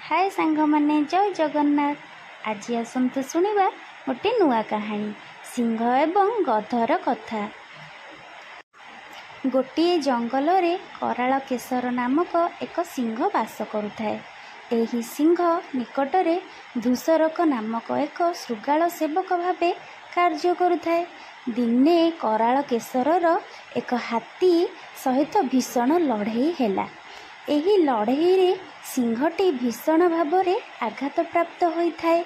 हाय सांग माने जय जगन्नाथ। आज आसतु शुणा गोटे नुआ कहानी सिंह एवं गधर कथा। गोटे जंगल रे कराल केशर नामक एक सिंह बास करुଥାଏ। एही सिंह निकटरे धूसरक नामक एक शृगाल सेवक भावे कार्य करुଥାଏ। दिने कराल केशरर एक हाथी सहित भीषण लड़ाई हैला। एही लड़ाई रे सिंहटी भीषण भावरे आघात प्राप्त होइଥାଏ।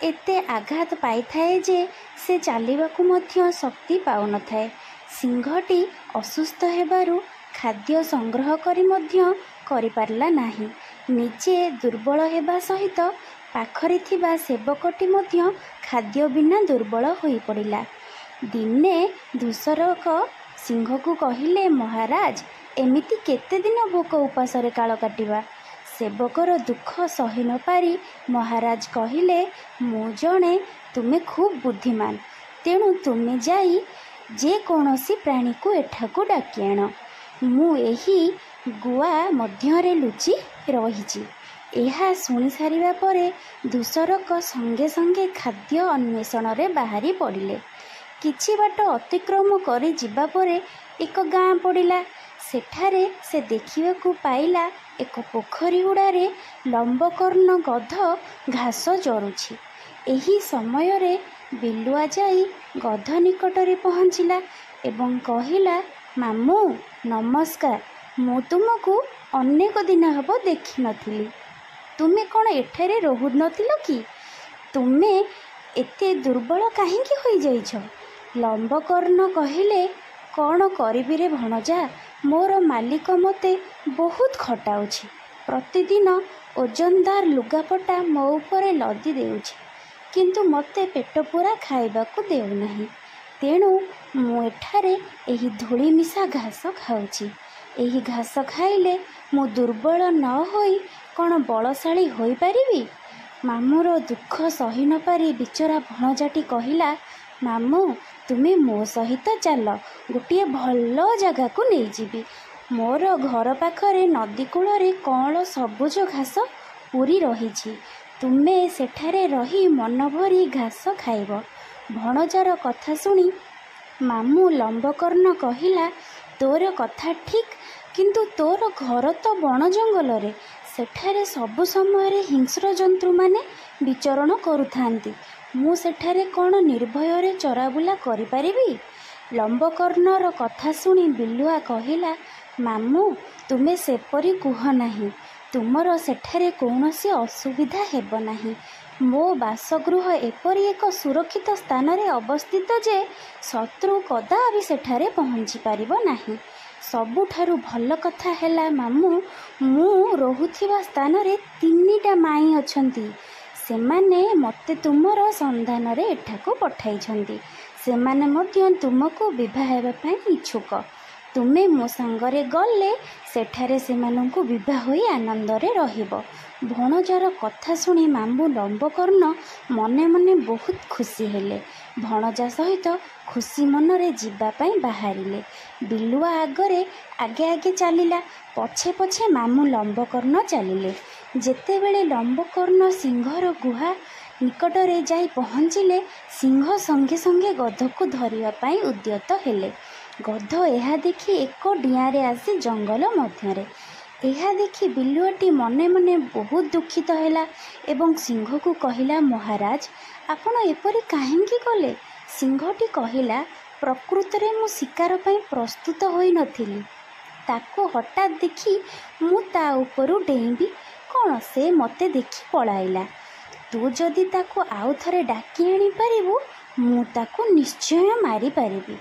एते आघात पाइଥାଏ जे से चालिबाकु मध्य शक्ति पाउनଥାଏ। सिंहटी असुस्थ हेबारु खाद्य संग्रह करि मध्य करि पारला नाही। निजे दुर्बल हेबा सहित पाखरे थिबा सेवकटी मध्य खाद्य बिना दुर्बल होई पड़िला। दिने धूसरक सिंह को कहिले, महाराज एमिति केते दिन भोक उपासरे काल काटिबा। सेवकर दुख सही न पारी महाराज कहिले, मु जणे तुमे खूब बुद्धिमान, तेणु तुमे जाई जे कौनसी प्राणी को एठाकू डाकी आण। मु एही गुआ मध्यरे लुचि रहिछि। एहा शुणी सारिबा परे धूसरक संगे संगे खाद्य अन्वेषण रे बाहरी पड़िले। किछि बाट अतिक्रम करि जिबा परे एक गाँ पड़िला। सेठारे से देखिबाकू पाइला एक पोखरी हुड़ारे लंबकर्ण गध घास चरुछि। एही समय रे बिलुआ जाई गध निकटरे पहुँचिला एवं कहिला, मामू नमस्कार, मु तुमको अनेक दिन हब देखि नथिली। तुमे कौन एठारे रहु नथिल कि? तुमे एते दुर्बल काहेकि होई जाइछ? लंबकर्ण कहिले, कौन करिबि रे भणजा, मोर मालिक मते बहुत खटाउछि। प्रतिदिन ओजनदार लुगापटा मो उपरे लदी देउछि, किंतु मते पेट पूरा खाइबाकू देउ नाही। तेणु मु एठारे एही धूली मिशा घास खाउछि। एही घास खाइले मु दुर्बल न होई कौन बलशाली होई पारिबि? मामूर दुख सही न पारी बिचरा भणजाटी कहिला, मामू तुमे मो सहित चाल, गोटे भल जगह को नहीं जीवी। मोर घर पाखरे नदी कूଳରେ कौन सबुज घास पूरी रही। तुमे सेठारे रही मन भरी घास खाइब। भणजार कथा शुणी मामू लंबकर्ण कहिला, तोर कथा ठीक, किंतु तोर घर तो बण जंगल रे। सेठारे सबु समय हिंस्र जंतु माने विचरण करुथांती। मु सेठारे कौन निर्भय रे चराबुला करि पारिबि? लंबकर्णर कथा शुणी बिलुआ कहिला, मामू तुमे सेपरी कुह नाही। तुमर सेठारे कौनसी असुविधा हेब नाही। मो बासगृह एपरी एक सुरक्षित स्थान रे अवस्थित जे शत्रु कदापि सेठारे पहुँची पारिबो नाही। सबुठारु भल कथा हैला मामू, मु रहुथिबा स्थान रे 3टा माई अछंती। सेमाने मते तुमर संधान रे एठाकू पठाइछंती। सेमाने मध्य तुमको विवाह हेबा पई इच्छुक। तुमे मो संगरे गले सेठारे सेमानंकु विवाह होई आनंद रे रहिबो। भणजार कथा शुणी मामू लंबकर्ण मने मने बहुत खुशी हेले। भणजा सहित खुशी मनरे जीवा पई बाहरिले। बिलुआ आगरे आगे आगे चलिला, पछे पछे मामू लंबकर्ण चलिले। जेतेबेले लंबकर्ण सिंहर गुहा निकटरे जाई पहुँचिले, सिंह संगे संगे गध को धरिया पई उद्यत हेले। गध एहा देखि एक डियारे आसी जंगल मध्यरे। एहा देखि बिलुआटी मने मने बहुत दुखित हैला एवं सिंह को कहिला, महाराज आपण एपरि काहेकि कले? सिंहटी कहिला, प्रकृतरे मु शिकार पई प्रस्तुत होई नथिली। ताको हठात देखि मु ता उपरु डेइबी कौन से मते देखि पळाइला। तू जदि ताको आउ थरे डाकी आनी पारिबु, मु ताको निश्चय मारी पारिबी।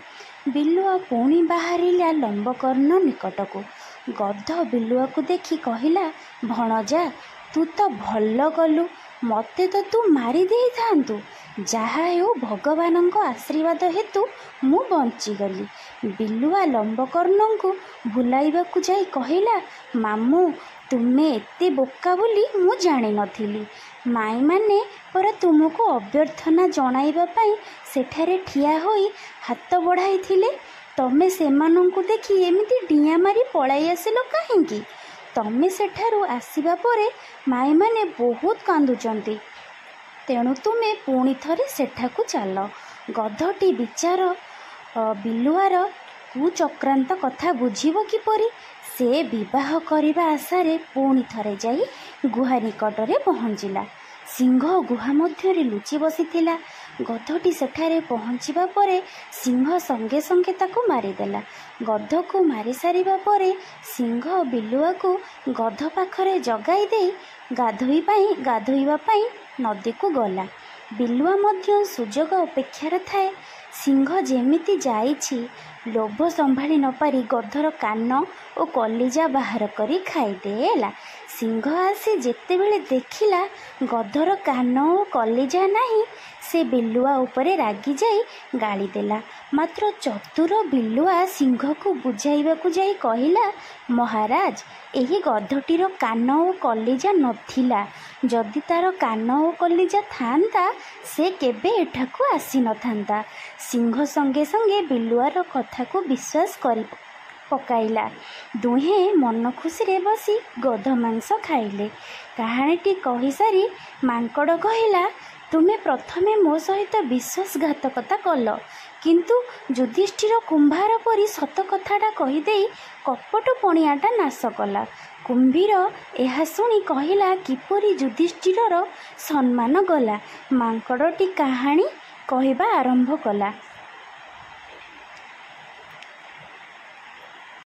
बिलुआ पुणी बाहरिला लंबकर्ण निकटको। गध बिलुआ को देखि कहिला, भणजा तू तो भल गलु, मते तो तू मारी देई थांतु। जहा हेउ भगवानंको आशीर्वाद हेतु मु बंची गली। बिलुआ लंबकर्ण को भुलाइबा को जाई कहिला, मामू तुमे एते बोका बोली मु जानि नथिली। माई माने पर तुमको अभ्यर्थना जणाइबा पई सेठारे ठिया होई हाथ बढ़ाई थिले। तमे सेमानंकु देखि एमिति डिया मारी पळाई आसिलो काहेकि? ତମେ ସେଠାରୁ ଆସିବା ପରେ ମାଈମାନେ ବହୁତ କାନ୍ଦୁଛନ୍ତି। ତେଣୁ ତୁମେ ପୁଣି ଥରେ ସେଠାକୁ ଚାଲ। ଗଧଟି ବିଚାର ବିଲୁଆର କୁଚକ୍ରାନ୍ତ କଥା ବୁଝିବ କିପରି? ସେ ବିବାହ କରିବା ଆଶାରେ ପୁଣି ଥରେ ଯାଇ ଗୁହା ନିକଟରେ ପହଞ୍ଚିଲା। ସିଂହ ଗୁହା ମଧ୍ୟରେ ଲୁଚି ବସିଥିଲା। ଗଧଟି ସେଠାରେ ପହଞ୍ଚିବା ପରେ ସିଂହ ସଙ୍ଗେ ସଙ୍ଗେ ତାକୁ ମାରିଦେଲା। ଗଧକୁ ମାରି ସାରିବା ପରେ ସିଂହ ବିଲୁଆକୁ ଗଧ ପାଖରେ ଜଗାଇ ଦେଇ ଗାଧୋଇବା ପାଇଁ ନଦୀକୁ ଗଲା। ବିଲୁଆ ମଧ୍ୟ ସୁଯୋଗ ଅପେକ୍ଷାରେ ଥାଏ। ସିଂହ ଯେମିତି ଯାଇଛି, ଲୋଭ ସମ୍ଭାଳି ନପାରି ଗଧର କାନ ଓ କଲିଜା ବାହାର କରି ଖାଇଦେଲା। ସିଂହ ଆସି ଯେତେବେଳେ ଦେଖିଲା ଗଧର କାନ ଓ କଲିଜା ନାହିଁ, ସେ ବିଲୁଆ ଉପରେ ରାଗିଯାଇ ଗାଳିଦେଲା। ମାତ୍ର ଚତୁର ବିଲୁଆ ସିଂହକୁ ବୁଝାଇବାକୁ ଯାଇ କହିଲା, ମହାରାଜ, ଏହି ଗଧଟିର କାନ ଓ କଲିଜା ନଥିଲା। ଯଦି ତାର କାନ ଓ କଲିଜା ଥାନ୍ତା, ସେ କେବେ ଏଠାକୁ ଆସିନଥାନ୍ତା। ସିଂହ ସଙ୍ଗେ ସଙ୍ଗେ ବିଲୁଆର କଥାକୁ ବିଶ୍ୱାସ କରି ପକାଇଲା। ଦୁହେଁ ମନ ଖୁସିରେ ବସି ଗଧ ମାଂସ ଖାଇଲେ। କାହାଣୀଟି କହିସାରି ମାଙ୍କଡ଼ କହିଲା, ତୁମେ ପ୍ରଥମେ ମୋ ସହିତ ବିଶ୍ୱାସଘାତକତା କଲ, କିନ୍ତୁ ଯୁଧିଷ୍ଠିର କୁମ୍ଭାର ପରି ସତ କଥାଟା କହିଦେଇ କପଟ ପଣିଆଟା ନାଶ କଲା। କୁମ୍ଭୀର ଏହା ଶୁଣି କହିଲା, କିପରି ଯୁଧିଷ୍ଠିରର ସମ୍ମାନ ଗଲା? ମାଙ୍କଡ଼ଟି କାହାଣୀ କହିବା ଆରମ୍ଭ କଲା।